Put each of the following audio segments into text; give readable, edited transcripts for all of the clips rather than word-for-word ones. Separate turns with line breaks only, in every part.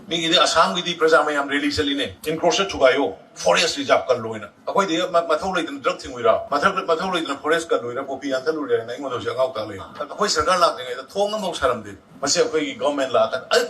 미기디 아삼기디 프라자마얌 랠리 셀리네 인크로스 추가요 forest reserve kan loina akoi de mathau leidin drug thingwira mathau leidin forest kan loina popi an thalu re na ingo do ngau ta le akoi sarkar lak ne thong ngam saram de mase akoi gi government la kan ai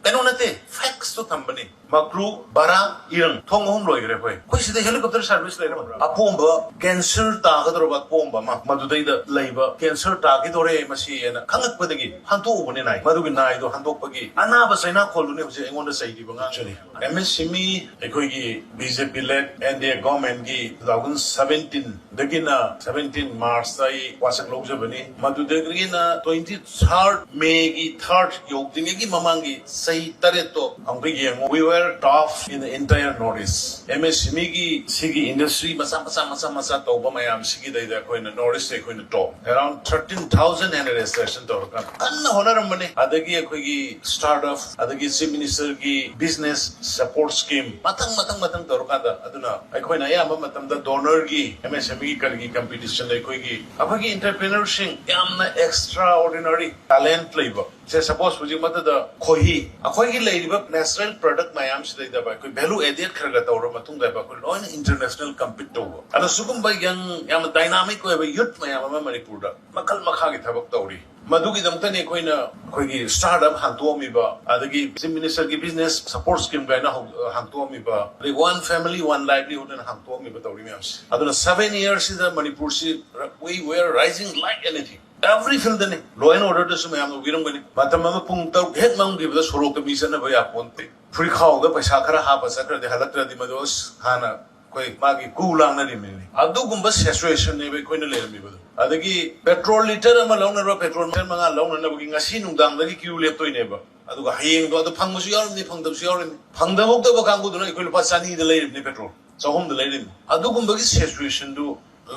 kano nate facts to thambani makru bara irang thong hom loi gre koi koi sida helicopter service le na apomba cancer ta ga do ba pomba ma madu dai da leiba cancer ta gi dore masi na khangak padagi hanto ubone nai madu gi nai do hanto pagi ana ba saina kholu ne hose ingon da sai di banga chali msme akoi gi BJP led NDA government ki 2017 dagina 17 March sai wasak lok jabani madu dagina 23rd May ki 3rd yogding ki mamangi sai tareto angri yang we were top in the entire Northeast MSME ki sigi industry masa to ba mayam sigi dai da koina Northeast e koina top around 13,000 and registration to kan anna honaram mane adagi koi ki startup adagi chief minister ki business support scheme matang to kan aduna akhoi na ya matam da donor gi MSME gi kargi competition dai koi gi aphagi entrepreneurship yamna extraordinary talent labor say suppose puji mata da khoi akhoi gi leiba national product mayam sidai da ba koi value added kharga tawra matung da ba koi on international compete to ana sugum ba yang yam dynamic ko ba youth mayam ma manipur da makal makha gi thabak tawri madugi damta ne koina koigi startup hangtuami ba adagi chief minister ki business support scheme gaina hangtuami ba one family one livelihood and hangtuami ba tawri myams aduna 7 years is the manipur si we were rising like anything every field ne law and order to sumay am wiram gani matam ma pung taw het mang gi ba sorok ka mission na ba ya ponte free khaw ga paisa khara ha pa sakra de halatra di mados hana koi magi kulang na ri mini adu gumba situation ne ba koina le mi ba adagi petrol liter ama launa ro petrol liter manga launa na bugi ngasi nungdang dagi queue lep toy neba aduga hayeng do adu phangmusu yarum ni phangdabsu yarum ni phangdabok da bakangu duna ikoi lupa chani da leirim ni petrol chahum da leirim adugum bagi situation do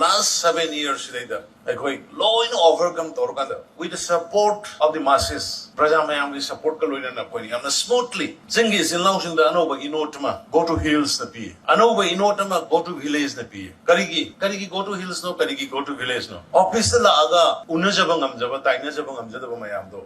last 7 years later ikoi law and overcome torkanda with the support of the masses praja mayam gi support ka loina na koi amna smoothly singi sinlaw sing da anoba inotma go to hills na pi anoba inotma go to village na pi karigi go to hills no karigi go to village no office la aga unajaba ngamjaba taina jaba ngamjaba mayam do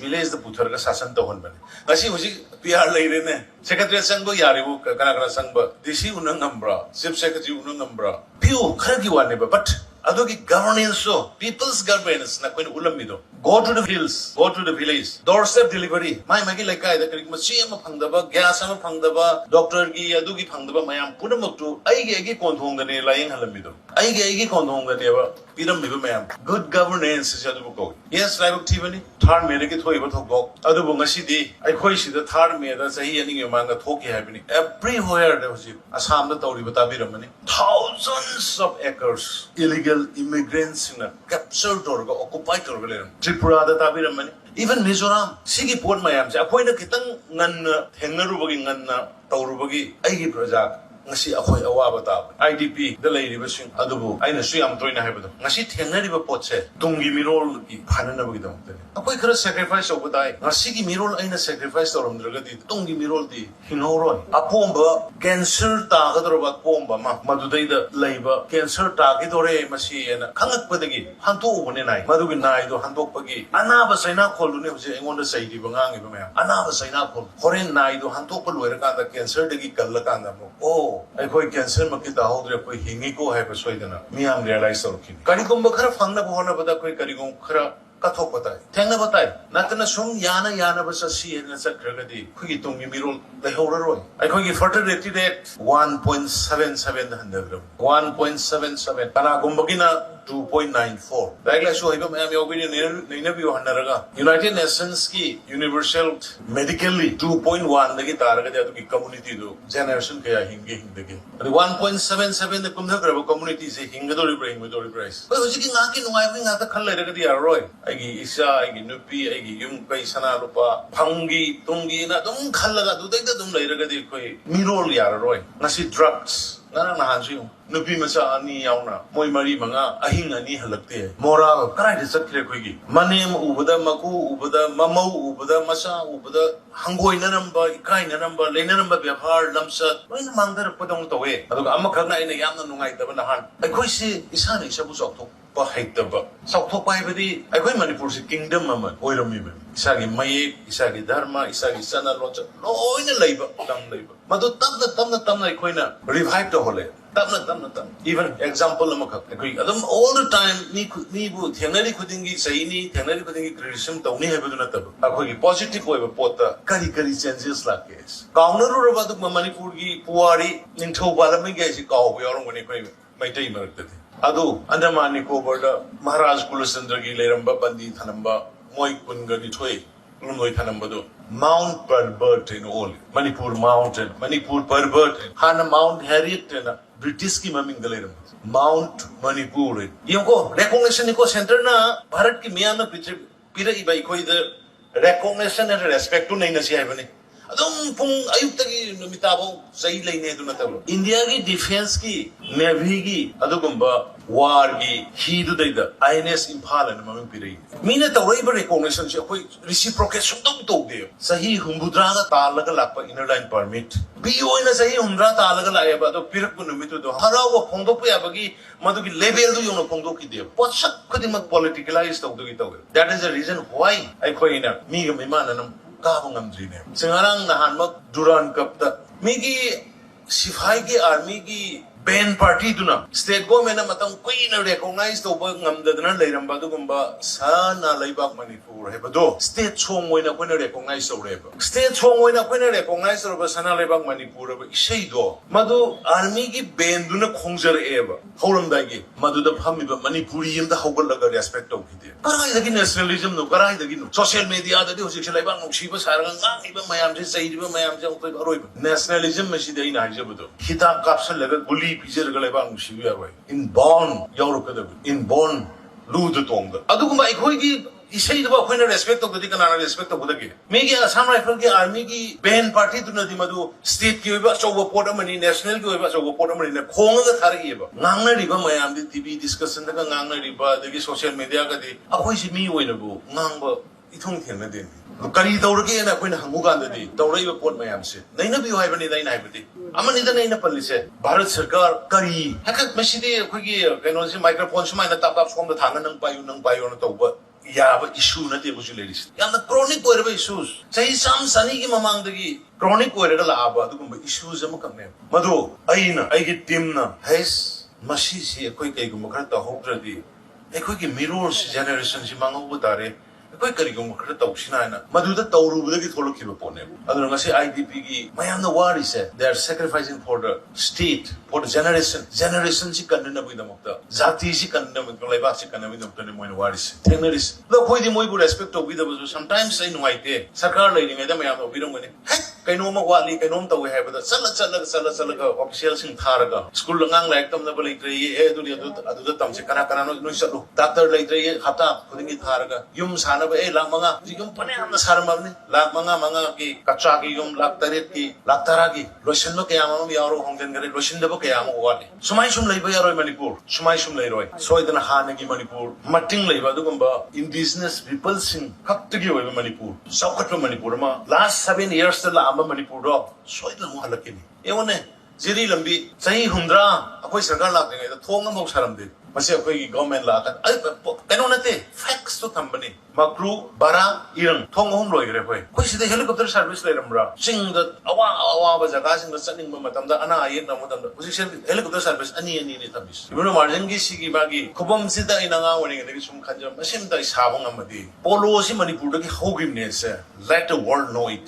village da puthar ka sasan to hon bane ngasi huji PR leire ne secretary sangbo yaribu kana sangba disi unang ngambra chief secretary unang ngambra piu kharagi wane ba but adogi governance so people's governance na koin ulami do go to the hills go to the village doorstep delivery mai magi laikai da kari ma chi ama phangdaba gas ama phangdaba doctor gi adugi phangdaba mayam punamak tu aigi konthong da ne layeng halami do aigi konthong da ne ba piram mi ba mayam good governance is adu ko yes laibok thibani third me ki thoi ba thok adu bo ngasi di ai khoi si da third me da sahi ani ngi manga thoki habini everywhere there was assam da tawri ba tabiramani thousands of acres illegal immigrants in a captured or occupied or Tripura da tabiramani even Mizoram sigi port mayam ja akhoi na kitang ngan thengnaru ngan tawrubagi aigi project ngasi akhoi awaba ta IDP da leiriba sing adubu aina suyam toina haibado ngasi thengnariba potse tungi mirol ki phanana bagi dam tane akhoi khara sacrifice obatai ngasi gi mirol aina sacrifice toramdraga di tungi mirol di hinoro apomba cancer ta gadroba pomba ma madudai da leiba cancer ta gi dore masi ena khangak padagi hanto ubone nai madugi nai do hantok pagi anaba saina kholune hose engonda saidi bangang iba maya anaba saina khol foreign nai do hantok pa loira ka da cancer dagi kalla ka da mo oh akhoi cancer makki ta hodre koi hingi ko hai ba soidana miam realize torkin karigom khara phangna bhona bada koi karigom khara kathok batai thengna batai natna sum yana ba sasi na sakragadi khugi tungi mirol lehoraroi akhoi gi fertility rate 1.77 handagram 1.77 kana gombagina 2.94 Bagla show him I am opinion Ninabu Hanaraga United Nations ki universal medically 2.1 the target the community do generation kaya hingi hingdagi 1.77 the kumha community se hingadori bring with price but was king aki no I think at the color the arroy agi isa agi nupi agi yum kai sana lupa phangi tungi na dum khalaga du dai dum lairaga di koi mirol yaroi nasi drugs Nana nahansi nupi masa ani yauna moi mari manga ahing ani halakte mora karai de sakre khoigi manem ubada maku ubada mamau ubada masa ubada hangoi nanamba ikai nanamba leinanamba byahar lamsat loina mangdar padong tawe aduga amakhagna ina yamna nungai taba nahan ai khoi si isana isabu sok thok pa haitaba sauthopa haibadi akhoi manipur se kingdom ama oiramiba isagi mayek isagi dharma isagi sana locha loina leiba tam leiba madu tamna akhoi na revive to hole tamna even example amakha akhoi adam all the time ni bu thenari khudingi saini thenari khudingi criticism tawni haibadu na tab akhoi positive oiba pota kari changes la case counter ro ba du manipur gi puari ningthau balamai ge si kaw bo yorong ni khoi maitai marakta adu Andaman Nicobar da Maharaj Kulasandra gi leramba bandi thanamba moi kunga ni thoi lumoi thanamba do Mount Parbat in all Manipur mountain Manipur Parbat hana Mount Harriet na British ki maming daleram Mount Manipur yongo recognition ni ko center na Bharat ki miya na pira ibai koi the recognition and respect to nahi na si aibani adum pung ayuk tagi numitabo sahi leine du na tabo India ki defense ki navy ki adugumba war ki hidu daida INS Imphal na maming pirai mina tawai ba recognition si koi reciprocate sum to de sahi humbudra ga talaga lakpa inner line permit BO na sahi humdra talaga la ba to pirak bu numitu do harawa phongdok pa yabagi madu ki level du yong phongdok ki de posak khodimak politicalize to gi to that is the reason why I koi na mi ga mimana nam kabang amdri ne singarang nahan mak Duran Cup ta migi sifai ki army ki band party duna state government na matang queen recognize to ba ngamdadana leiramba dugumba sana laibak Manipur hebado state chong oina koina recognize to reba state chong oina koina recognize to ba sana laibak Manipur ba isei do madu army ki band duna khongjar eba horam dai gi madu da phami ba Manipuri yam da hogal laga respect to gide karai da gi nationalism no karai da gi no social media da di hosik laibak no shiba sarang ngang iba mayam je sei iba mayam je oi aroi nationalism ma si dai na jabado kitab capsule laga guli in bond in bond ludu tonga adugumba ikhoi gi isei da khoina respect to di kana respect to budagi me gi Assam Rifle gi army gi band party tu na di madu state ki ba so port amani national ki ba so port amani na khonga ga thari ba ngangna ri ba mayam di TV discussion da ngangna ri ba da gi social media ga di akhoi si mi oina bu ngang ba ithong thengna den kari tawrage na koina hangu gan da di tawrai ba pot mayam se naina bi hoi ba ni dai nai ba di amani da naina palise Bharat Sarkar kari hakat masidi khoi gi kaino si microphone sumai na tap som da thanga nang payu na tawba ya ba issue na te bu ladies yam na chronic oira ba issues sahi sam sani gi mamang da gi chronic oira ga la ba du ba issues am kam ne madu aina ai gi team na hes masi si khoi kai gu makha ta hokra di khoi gi mirror generation si mangu bu tare koi kari gum khara tawsina na maduda tawru bu gi tholo khiba pone aduna ngasi IDP gi mayam na war is they are sacrificing for the state for the generation si kanna bu damokta jati si kanna bu laiba si kanna bu damokta ne moina war is thengnaris lo khoi di moi bu respect to bi da bu sometimes sai nuai te sarkar lai ni da mayam bi dong ne kaino ma wali kaino taw hai ba sala ga official sing tharaga school ngang laik tam na ba lai tre e adu tam se kana no salu doctor lai tre hata khudingi tharaga yum sana lakh manga yum pane amna sarmabni lakh manga ki kacha ki yum lakh taret ki lakh tara ki lotion no kaya ma yaro hongden gare lotion debo kaya ma wali sumai sum lai ba yaro Manipur sumai sum lai roi soidana hana gi Manipur mating lai ba dugumba indigenous people sing khaptigi oi Manipur saukat Manipur ma last 7 years ta la amba Manipur do soidana mo halakini ewone jiri lambi sahi humdra akoi sarkar lak de da thong am saram de masi akoi gi government la kan ai kaino nate facts to thambani makru bara irang thong hom loi gre hoi koi sida helicopter service lai ramra sing da awa ba jaga sing da chaning ma matam da ana ayek na matam da usi helicopter service ani ni tabis ibuno marjin gi sigi bagi khobam sida inanga woni gi sum khanja masim da sabang amadi polo si Manipur da gi hogim ne se let the world know it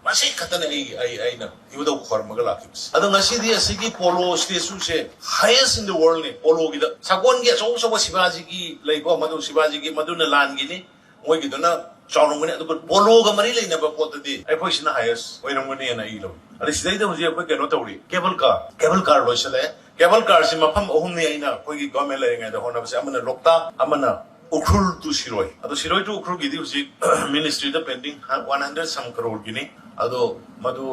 masih katana ai na ibu da khorma ga lakibs ado ngasi dia sigi polo station se highest in the world ne polo gi da sakon gi so Shivaji gi lai ko madu Shivaji gi madu na lan gi ni moi gi dona chawnong ne ado polo ga mari lai na ba pot di ai phoi sina highest oi nang ne na i lo ali sidai da hoji ko keno tawri cable car lo sele cable car si mafam ohum ni ai na koi gi government lai ngai da hona ba se amana lokta amana ukhul tu siroi ado siroi tu ukhul gi di hoji ministry da pending 100 some crore gi ni ado madu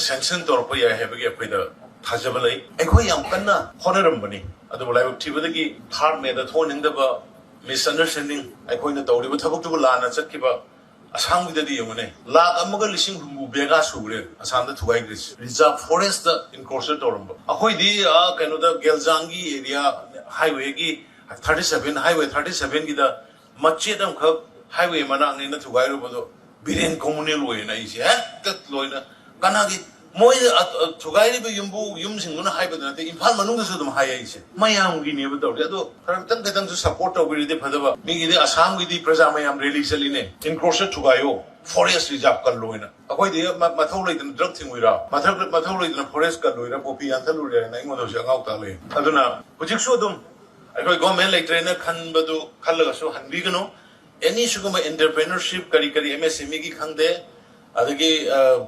sanction tor pa ya hebagi apai da thajabalai ekhoi yam kanna honaram bani ado lai thibada gi third me da thoning da ba misunderstanding ekhoi na tawri ba thabuk tu lana chakki ba asam gi da di yone lakh amaga lising humbu bega sugre asam da thugai gris reserve forest da enclosure torum ba akhoi di kaino da geljangi area highway gi 37 highway 37 की दा मच्चे दम खब highway मना अंगे न थुगाई रो बदो villain communal way ना इसे है तक लोई ना कना की मोई थुगाई री बे युम सिंगु ना हाई बदना ते इम्फाल मनुंग दसु दम हाई इसे मयाम की ने बदो तो करतन के तंग support तो बिरी दे फदबा मी की दे आसाम की दी प्रजा मयाम रैली चली ने encroach थुगायो forest reserve कर लोई ना अकोई दे मथौ लेदन ड्रग थिंगुइरा मथौ लेदन forest कर लोइरा पोपी आंथल लोइरा ना इंगो दोसे अंगाउ ताले अदुना हुजिकसु दम अकोई गवर्नमेंट लेट्रेना खनबदु खल्लगसु हनबिगनो एनी सुगुमा एंटरप्रेन्योरशिप करी करी एमएसएमई की खंगदे अदगी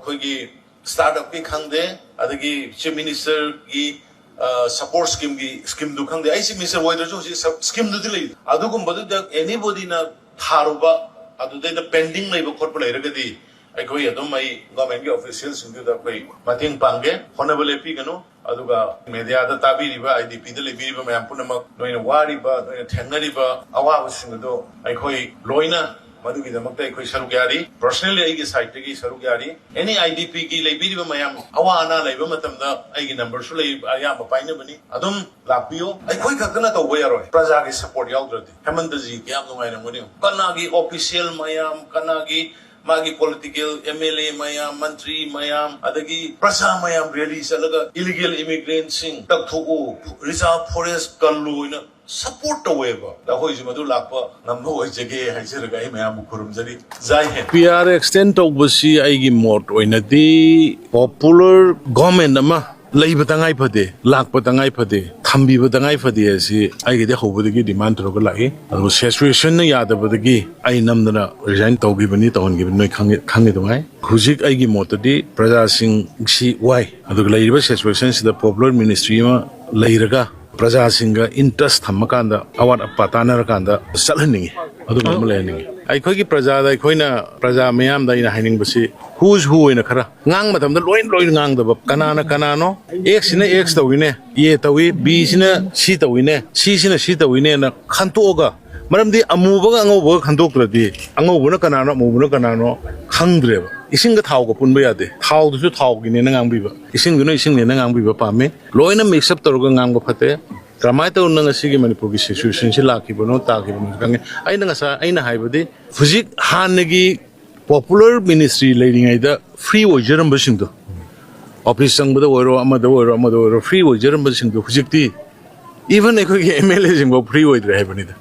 खोगी स्टार्टअप की खंगदे अदगी चीफ मिनिस्टर की सपोर्ट स्कीम दु खंगदे आईसी मिनिस्टर वइदरसु स्कीम दु दिलै अदुगुम बदु एनीबॉडी ना थारुबा अदुदे द पेंडिंग लेबो खोटप लेरगदी अखोई अदुम आई गवर्नमेंट के ऑफिशियल सिंगु द कोई मतिंग पांगे होनबल एपी गनो अदुगा मीडिया द ताबिरिबा आईडीपी द लेबिरिबा मयाम पुनमक नोइना वारिबा नोइना थेंगरिबा अवाब सिंगदो अखोई लोइना मधुगी दमकते अखोई सरुग्यारी पर्सनली आईगी साइट की सरुग्यारी एनी आईडीपी की लेबिरिबा मयाम अवा अना लेबा मतमदा आईगी नंबर सु लेब आयाम पाइने बनी अदुम लापियो अखोई खतना तौबा यारोय प्रजा की सपोर्ट याउद्रदि हेमंत जी क्या नुमाइरंगोनि कनागी ऑफिशियल मयाम कनागी मागी पॉलिटिकल एमएलए मयाम मंत्री मयाम अदगी प्रजा मयाम रैली चलगा इलीगल इमिग्रेंट सिंग तकथो रिजर्व फॉरेस्ट कल्लुइना सपोर्ट तवेबा दाहोइजि मदु लापा नम्बो होइजगे हाइजरगा आई मयाम खुरुमजरी जाय है
पीआर एक्सटेंड तौबसी आइगी मोट ओइनदी पॉपुलर गवर्नमेंट अमा लैब तंगाई फदे लाख तंगाई फदे थंबीब तंगाई फदे असि आइगे होबदगी डिमांड तरोग लाई अदु सिचुएशन न यादबदगी आई नमदना रिजाइन तौगिबनी तौहनगिबनी नोय खंगे दंगाई हुजिक आइगी मोटदी प्रजा सिंग सी वाई अदु लैब सिचुएशन सिदा पॉपुलर मिनिस्ट्री मा लैरगा प्रजा सिंगा इंटरेस्ट थमकांदा अवाट अपा तानरकांदा चलहनिंगे अदु ममलेनिंगे अखोगी प्रजा दा अखोइना प्रजा मयाम दा इना हाइनिंगबसी हुज हु ओइना खरा ngang matam da loin ngang da kanana kanano x sina x tawine ye tawi b sina c tawine c sina c tawine na khantoga maramdi amuba ga angoba khantokradi angoba na kanano amuba na kanano khangdreba ising ga thau ko punba yade thau du su thau gi ne na ngang biba ising du no ising ne na ngang biba pame loina mix up toroga ngang ba phate Ramai tu nang asigi Manipur ki situation si laki bono taki bono kange ay nang asa ay na haibadi fuzik hanagi popular ministry leading ay da free wajeram basing to office sang bada waro amada waro free wajeram basing to fuzik ti even eko ki MLA sing bo free wajera haibani da